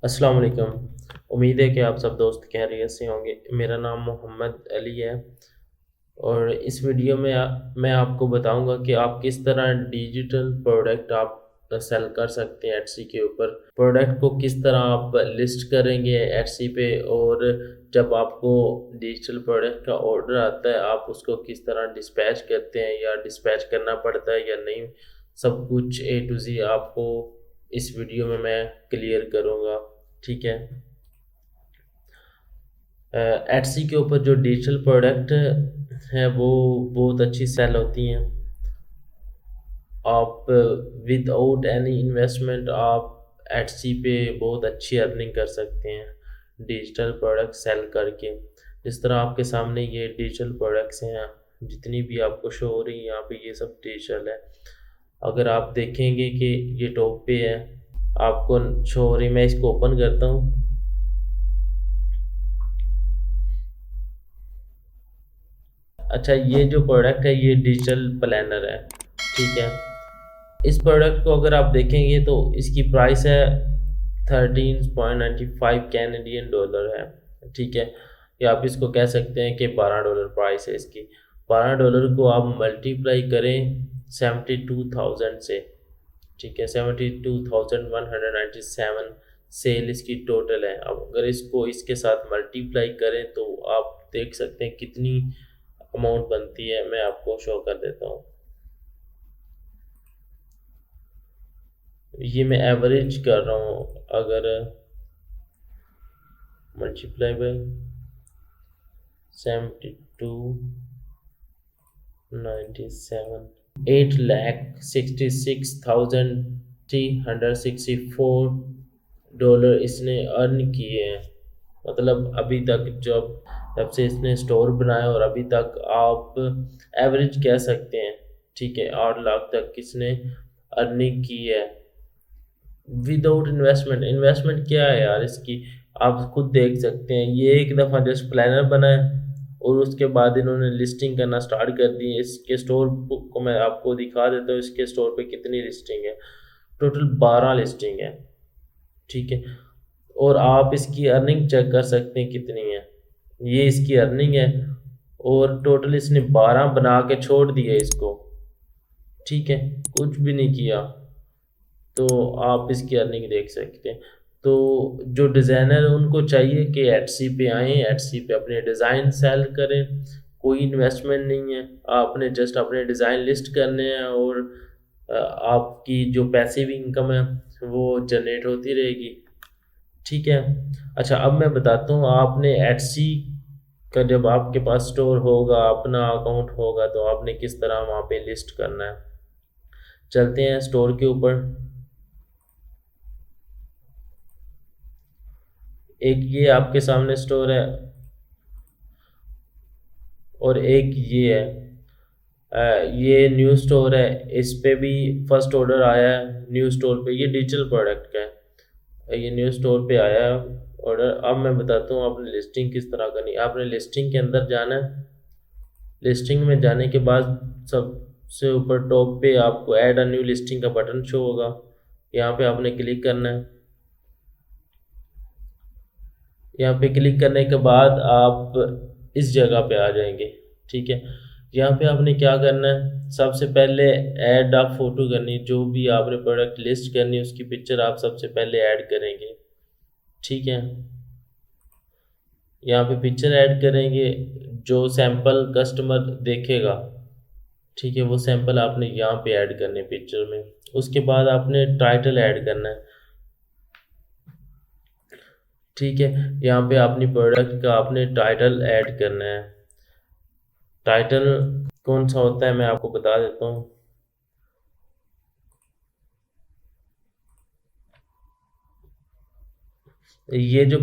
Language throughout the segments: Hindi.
अस्सलाम वालेकुम। उम्मीद है कि आप सब दोस्त खैरियत से होंगे। मेरा नाम मोहम्मद अली है और इस वीडियो में मैं आपको बताऊंगा कि आप किस तरह डिजिटल प्रोडक्ट आप सेल कर सकते हैं एटसी के ऊपर। प्रोडक्ट को किस तरह आप लिस्ट करेंगे एटसी पे, और जब आपको डिजिटल प्रोडक्ट का ऑर्डर आता है आप उसको किस तरह डिस्पैच करते हैं या डिस्पैच करना पड़ता है या नहीं। सब कुछ ए टू जी आपको इस वीडियो में मैं क्लियर करूँगा। ठीक है। एटसी के ऊपर जो डिजिटल प्रोडक्ट है वो बहुत अच्छी सेल होती हैं। आप विदाउट एनी इन्वेस्टमेंट आप एटसी पे बहुत अच्छी अर्निंग कर सकते हैं डिजिटल प्रोडक्ट सेल करके। जिस तरह आपके सामने ये डिजिटल प्रोडक्ट्स हैं, जितनी भी आपको शो हो रही है यहाँ पे, ये सब डिजिटल है। अगर आप देखेंगे कि ये टॉप पे है, आपको शो हो रही, मैं इसको ओपन करता हूँ। अच्छा, ये जो प्रोडक्ट है ये डिजिटल प्लानर है। ठीक है। इस प्रोडक्ट को अगर आप देखेंगे तो इसकी प्राइस है 13.95 कैनेडियन डॉलर है। ठीक है। या आप इसको कह सकते हैं कि $12 प्राइस है इसकी। $12 को आप मल्टीप्लाई करें 72,000 से। ठीक है, 72,197 सेल इसकी टोटल है। अब अगर इसको इसके साथ मल्टीप्लाई करें तो आप देख सकते हैं कितनी अमाउंट बनती है। मैं आपको शो कर देता हूँ। ये मैं एवरेज कर रहा हूँ। अगर मल्टीप्लाई बाय 72,97, 8,66,364 इसने अर्न किए हैं। मतलब अभी तक जब से इसने स्टोर बनाया और अभी तक आप एवरेज कह सकते हैं। ठीक है, 8 लाख तक इसने अर्निंग की है विदाउट इन्वेस्टमेंट। इन्वेस्टमेंट क्या है यार इसकी, आप खुद देख सकते हैं। ये एक दफ़ा जस्ट प्लानर बनाया और उसके बाद इन्होंने लिस्टिंग करना स्टार्ट कर दी। इसके स्टोर को मैं आपको दिखा देता हूँ, इसके स्टोर पे कितनी लिस्टिंग है। टोटल 12 लिस्टिंग है। ठीक है। और आप इसकी अर्निंग चेक कर सकते हैं कितनी है। ये इसकी अर्निंग है और टोटल इसने 12 बना के छोड़ दिए इसको। ठीक है, कुछ भी नहीं किया। तो आप इसकी अर्निंग देख सकते हैं। तो जो डिज़ाइनर है उनको चाहिए कि एटसी पे आएँ, एटसी पे अपने डिज़ाइन सेल करें। कोई इन्वेस्टमेंट नहीं है, आपने जस्ट अपने डिज़ाइन लिस्ट करने हैं और आपकी जो पैसिव इनकम है वो जनरेट होती रहेगी। ठीक है। अच्छा, अब मैं बताता हूँ आपने एटसी का जब आपके पास स्टोर होगा, अपना अकाउंट होगा, तो आपने किस तरह वहाँ पे लिस्ट करना है। चलते हैं स्टोर के ऊपर। एक ये आपके सामने स्टोर है और एक ये है। ये न्यू स्टोर है, इस पे भी फर्स्ट ऑर्डर आया है न्यू स्टोर पे। ये डिजिटल प्रोडक्ट का है, ये न्यू स्टोर पे आया है ऑर्डर। अब मैं बताता हूँ आपने लिस्टिंग किस तरह करनी है। आपने लिस्टिंग के अंदर जाना है। लिस्टिंग में जाने के बाद सबसे ऊपर टॉप पे आपको ऐड अ न्यू लिस्टिंग का बटन शो होगा। यहाँ पे आपने क्लिक करना है। यहाँ पे क्लिक करने के बाद आप इस जगह पे आ जाएंगे। ठीक है। यहाँ पे आपने क्या करना है, सबसे पहले ऐड आप फोटो करनी है। जो भी आपने प्रोडक्ट लिस्ट करनी है उसकी पिक्चर आप सबसे पहले ऐड करेंगे। ठीक है। यहाँ पे पिक्चर ऐड करेंगे जो सैंपल कस्टमर देखेगा। ठीक है, वो सैंपल आपने यहाँ पे ऐड करने पिक्चर में। उसके बाद आपने टाइटल ऐड करना है। ठीक है, यहाँ पे अपनी प्रोडक्ट का आपने टाइटल ऐड करना है। टाइटल कौन सा होता है मैं आपको बता देता हूँ। ये जो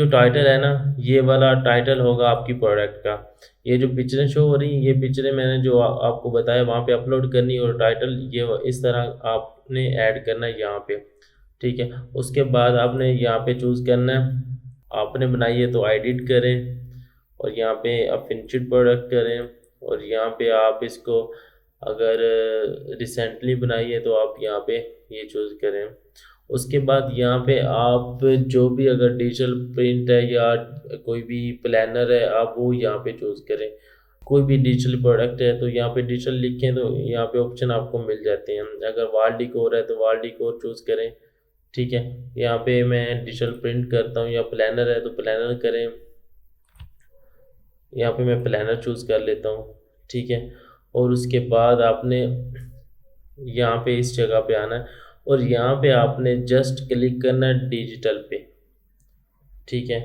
टाइटल है ना, ये वाला टाइटल होगा आपकी प्रोडक्ट का। ये जो पिक्चरें शो हो रही हैं, ये पिक्चरें मैंने जो आपको बताया वहाँ पे अपलोड करनी है, और टाइटल ये इस तरह आपने ऐड करना है यहाँ पे। ठीक है। उसके बाद आपने यहाँ पे चूज़ करना है। आपने बनाई है तो एडिट करें और यहाँ पे आप फिनिश्ड प्रोडक्ट करें, और यहाँ पे आप इसको अगर रिसेंटली बनाई है तो आप यहाँ पे ये चूज़ करें। उसके बाद यहाँ पे आप जो भी अगर डिजिटल प्रिंट है या कोई भी प्लानर है आप वो यहाँ पे चूज़ करें। कोई भी डिजिटल प्रोडक्ट है तो यहाँ पे डिजिटल लिखें तो यहाँ पे ऑप्शन आपको मिल जाते हैं। अगर वॉल डिकोर है तो वॉल डिकोर चूज़ करें, ठीक है। यहाँ पे मैं डिजिटल प्रिंट करता हूँ, या प्लानर है तो प्लानर करें। यहाँ पे मैं प्लानर चूज़ कर लेता हूँ, ठीक है। और उसके बाद आपने यहाँ पे इस जगह पे आना है और यहाँ पे आपने जस्ट क्लिक करना है डिजिटल पे, ठीक है।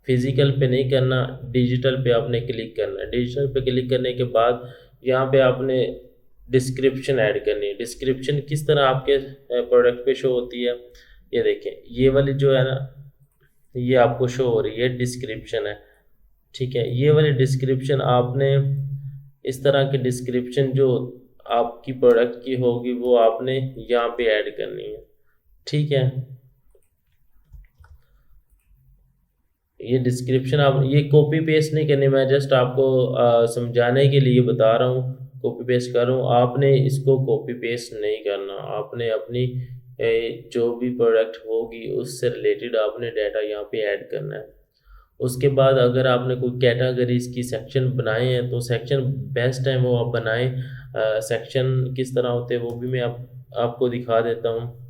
फिजिकल पे नहीं करना, डिजिटल पे आपने क्लिक करना है। डिजिटल पे क्लिक करने के बाद यहाँ पे आपने डिस्क्रिप्शन ऐड करनी है। डिस्क्रिप्शन किस तरह आपके प्रोडक्ट पे शो होती है, ये देखें, ये वाली जो है ना, ये आपको शो हो रही है डिस्क्रिप्शन है, ठीक है। ये वाली डिस्क्रिप्शन आपने इस तरह की डिस्क्रिप्शन जो आपकी प्रोडक्ट की होगी वो आपने यहाँ पे ऐड करनी है, ठीक है। ये डिस्क्रिप्शन आप ये कॉपी पेस्ट नहीं करनी, मैं जस्ट आपको समझाने के लिए बता रहा हूँ। कॉपी पेस्ट कर रहा हूँ, आपने इसको कॉपी पेस्ट नहीं करना। आपने अपनी जो भी प्रोडक्ट होगी उससे रिलेटेड आपने डाटा यहाँ पे ऐड करना है। उसके बाद अगर आपने कोई कैटेगरीज की सेक्शन बनाए हैं तो सेक्शन बेस्ट टाइम वो आप बनाएं। सेक्शन किस तरह होते हैं वो भी मैं आपको दिखा देता हूँ।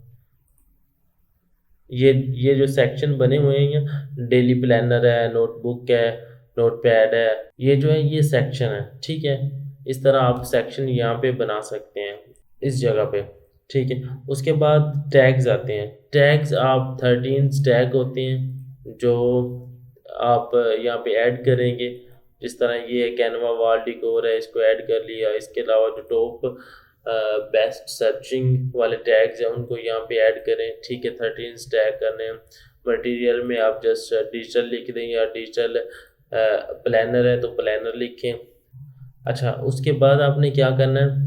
ये जो सेक्शन बने हुए हैं, डेली प्लानर है, नोटबुक है, नोटपैड है, ये जो है ये सेक्शन है, ठीक है। इस तरह आप सेक्शन यहाँ पे बना सकते हैं इस जगह पे, ठीक है। उसके बाद टैग्स आते हैं। टैग्स आप 13 टैग होते हैं जो आप यहाँ पे ऐड करेंगे। जिस तरह ये कैनवा वॉल डिकोर है, इसको ऐड कर लिया। इसके अलावा जो टॉप बेस्ट सर्चिंग वाले टैग्स हैं उनको यहाँ पे ऐड करें, ठीक है। 13 टैग करने हैं। मटेरियल में आप जस्ट डिजिटल लिख दें या डिजिटल प्लानर है तो प्लानर लिखें। अच्छा, उसके बाद आपने क्या करना है,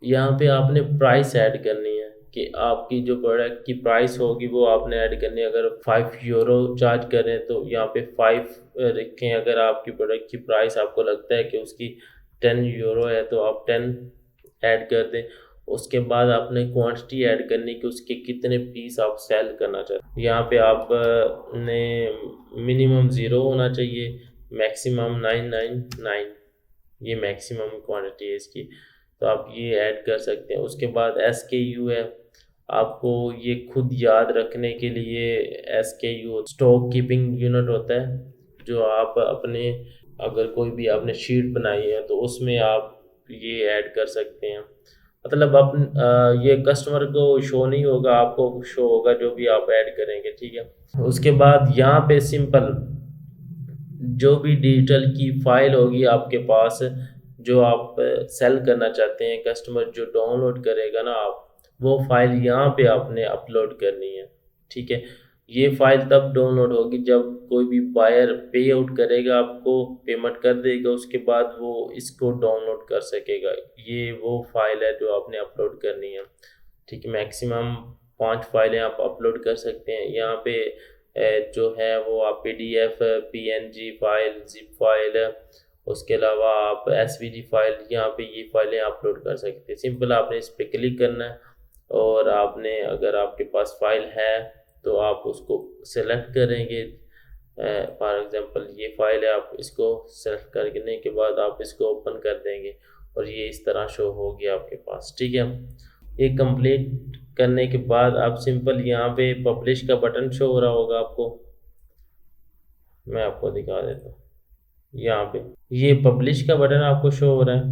यहाँ पे आपने प्राइस ऐड करनी है कि आपकी जो प्रोडक्ट की प्राइस होगी वो आपने ऐड करनी है। अगर 5 यूरो चार्ज करें तो यहाँ पे 5 रखें। अगर आपकी प्रोडक्ट की प्राइस आपको लगता है कि उसकी 10 यूरो है तो आप 10 ऐड कर दें। उसके बाद आपने क्वांटिटी ऐड करनी कि उसके कितने पीस आप सेल करना चाहते हैं। यहाँ पे आपने मिनिमम 0 होना चाहिए, मैक्सिमम 999, ये मैक्सिमम क्वांटिटी है इसकी, तो आप ये ऐड कर सकते हैं। उसके बाद SKU है, आपको ये खुद याद रखने के लिए SKU स्टॉक कीपिंग यूनिट होता है, जो आप अपने अगर कोई भी आपने शीट बनाई है तो उसमें आप ये ऐड कर सकते हैं। मतलब ये कस्टमर को शो नहीं होगा, आपको शो होगा जो भी आप ऐड करेंगे, ठीक है। उसके बाद यहाँ पे सिंपल जो भी डिजिटल की फाइल होगी आपके पास जो आप सेल करना चाहते हैं, कस्टमर जो डाउनलोड करेगा ना, आप वो फाइल यहाँ पे आपने अपलोड करनी है, ठीक है। ये फाइल तब डाउनलोड होगी जब कोई भी बायर पे आउट करेगा, आपको पेमेंट कर देगा, उसके बाद वो इसको डाउनलोड कर सकेगा। ये वो फाइल है जो आपने अपलोड करनी है, ठीक है। मैक्सिमम 5 फाइलें आप अपलोड कर सकते हैं। यहाँ पे जो है वो आप PDF, PNG file, zip file, उसके अलावा आप SVG फाइल, यहाँ पे ये फाइलें अपलोड कर सकते हैं। सिंपल आपने इस पर क्लिक करना है और आपने अगर आपके पास फाइल है तो आप उसको सेलेक्ट करेंगे। फॉर एग्जांपल ये फाइल है, आप इसको सेलेक्ट करने के बाद आप इसको ओपन कर देंगे और ये इस तरह शो होगी आपके पास, ठीक है। ये कंप्लीट करने के बाद आप सिंपल यहाँ पे पब्लिश का बटन शो हो रहा होगा आपको, मैं आपको दिखा देता हूँ। यहाँ पे ये पब्लिश का बटन आपको शो हो रहा है,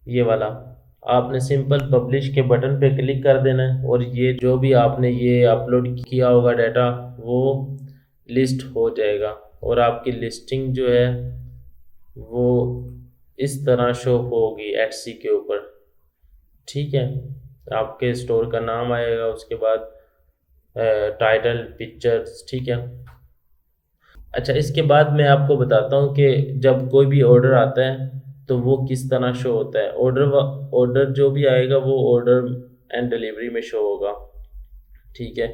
ये वाला। आपने सिंपल पब्लिश के बटन पे क्लिक कर देना है और ये जो भी आपने ये अपलोड किया होगा डाटा वो लिस्ट हो जाएगा और आपकी लिस्टिंग जो है वो इस तरह शो होगी Etsy के ऊपर, ठीक है। आपके स्टोर का नाम आएगा, उसके बाद टाइटल, पिक्चर्स, ठीक है। अच्छा, इसके बाद मैं आपको बताता हूँ कि जब कोई भी ऑर्डर आता है तो वो किस तरह शो होता है। ऑर्डर जो भी आएगा वो ऑर्डर एंड डिलीवरी में शो होगा, ठीक है।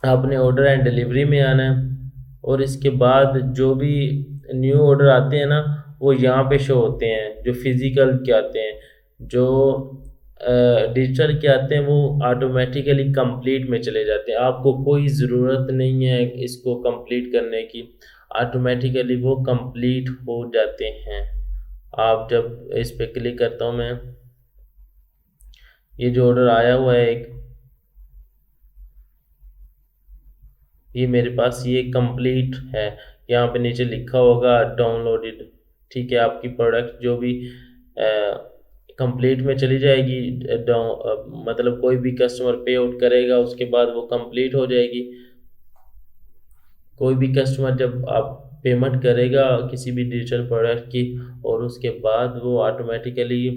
आपने ऑर्डर एंड डिलीवरी में आना है और इसके बाद जो भी न्यू ऑर्डर आते हैं ना वो यहाँ पे शो होते हैं, जो फिजिकल के आते हैं, जो डिजिटल के आते हैं वो ऑटोमेटिकली कंप्लीट में चले जाते हैं, आपको कोई ज़रूरत नहीं है इसको कंप्लीट करने की, ऑटोमेटिकली वो कंप्लीट हो जाते हैं। आप जब इस पे क्लिक करता हूँ मैं, ये जो ऑर्डर आया हुआ है एक, ये मेरे पास ये कंप्लीट है, यहाँ पे नीचे लिखा होगा डाउनलोडेड। ठीक है, आपकी प्रोडक्ट जो भी कंप्लीट में चली जाएगी, मतलब कोई भी कस्टमर पे आउट करेगा उसके बाद वो कंप्लीट हो जाएगी। कोई भी कस्टमर जब आप पेमेंट करेगा किसी भी डिजिटल प्रोडक्ट की, और उसके बाद वो ऑटोमेटिकली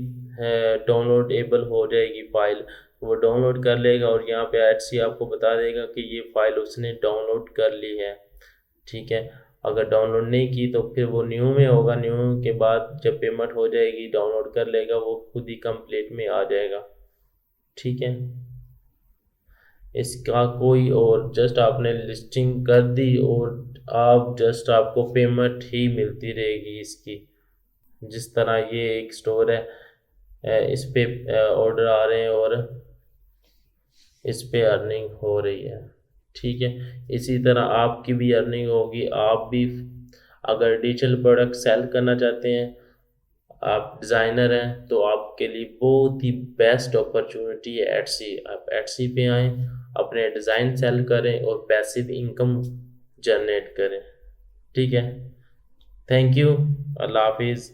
डाउनलोडेबल हो जाएगी फाइल, वो डाउनलोड कर लेगा और यहाँ पे एडसी आपको बता देगा कि ये फाइल उसने डाउनलोड कर ली है। ठीक है, अगर डाउनलोड नहीं की तो फिर वो न्यू में होगा, न्यू के बाद जब पेमेंट हो जाएगी डाउनलोड कर लेगा, वो खुद ही कंप्लीट में आ जाएगा। ठीक है, इसका कोई और जस्ट आपने लिस्टिंग कर दी और आप जस्ट आपको पेमेंट ही मिलती रहेगी इसकी। जिस तरह ये एक स्टोर है, इस पे ऑर्डर आ रहे हैं और इस पे अर्निंग हो रही है। ठीक है, इसी तरह आपकी भी अर्निंग होगी। आप भी अगर डिजिटल प्रोडक्ट सेल करना चाहते हैं, आप डिज़ाइनर हैं, तो आपके लिए बहुत ही बेस्ट अपॉर्चुनिटी है एडसी। आप एडसी पे आएँ, अपने डिज़ाइन सेल करें और पैसिव इनकम जनरेट करें। ठीक है, थैंक यू, अल्लाह हाफिज़।